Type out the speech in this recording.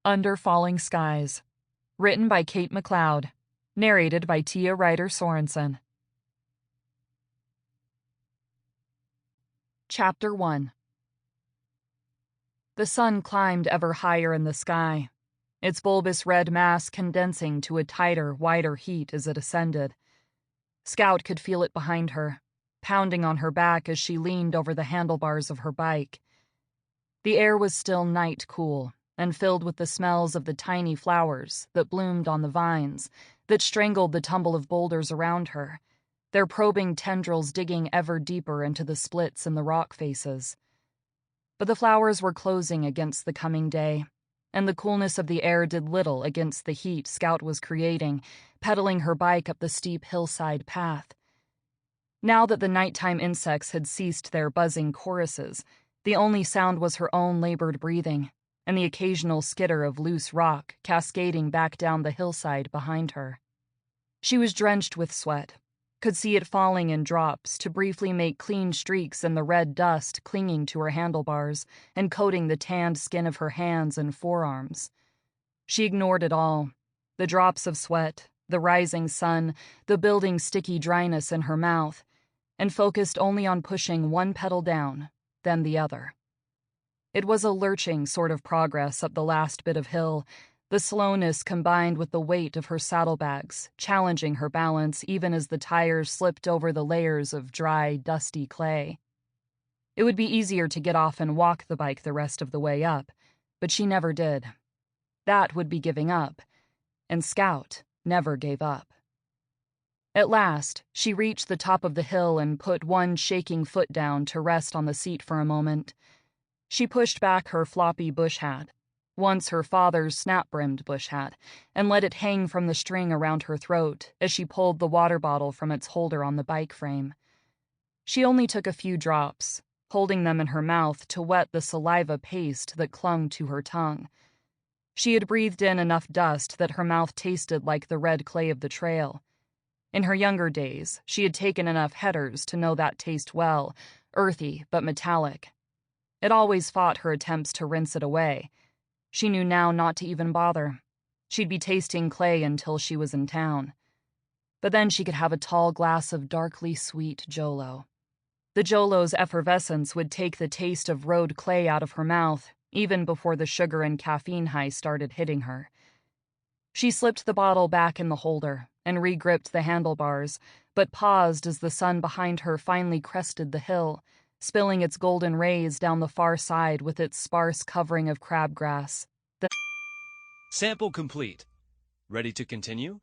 Under Falling Skies. Written by Kate MacLeod. Narrated by Tia Ryder Sorensen. Chapter 1. The sun climbed ever higher in the sky, its bulbous red mass condensing to a tighter, wider heat as it ascended. Scout could feel it behind her, pounding on her back as she leaned over the handlebars of her bike. The air was still night cool and filled with the smells of the tiny flowers that bloomed on the vines that strangled the tumble of boulders around her, their probing tendrils digging ever deeper into the splits in the rock faces. But the flowers were closing against the coming day, and the coolness of the air did little against the heat Scout was creating, pedaling her bike up the steep hillside path. Now that the nighttime insects had ceased their buzzing choruses, the only sound was her own labored breathing, and the occasional skitter of loose rock cascading back down the hillside behind her. She was drenched with sweat, could see it falling in drops to briefly make clean streaks in the red dust clinging to her handlebars and coating the tanned skin of her hands and forearms. She ignored it all, the drops of sweat, the rising sun, the building sticky dryness in her mouth, and focused only on pushing one pedal down, then the other. It was a lurching sort of progress up the last bit of hill, the slowness combined with the weight of her saddlebags, challenging her balance even as the tires slipped over the layers of dry, dusty clay. It would be easier to get off and walk the bike the rest of the way up, but she never did. That would be giving up, and Scout never gave up. At last, she reached the top of the hill and put one shaking foot down to rest on the seat for a moment. She pushed back her floppy bush hat, once her father's snap-brimmed bush hat, and let it hang from the string around her throat as she pulled the water bottle from its holder on the bike frame. She only took a few drops, holding them in her mouth to wet the saliva paste that clung to her tongue. She had breathed in enough dust that her mouth tasted like the red clay of the trail. In her younger days, she had taken enough headers to know that taste well, earthy but metallic. It always fought her attempts to rinse it away. She knew now not to even bother. She'd be tasting clay until she was in town. But then she could have a tall glass of darkly sweet Jolo. The Jolo's effervescence would take the taste of road clay out of her mouth, even before the sugar and caffeine high started hitting her. She slipped the bottle back in the holder and re-gripped the handlebars, but paused as the sun behind her finally crested the hill, spilling its golden rays down the far side with its sparse covering of crabgrass. Sample complete. Ready to continue?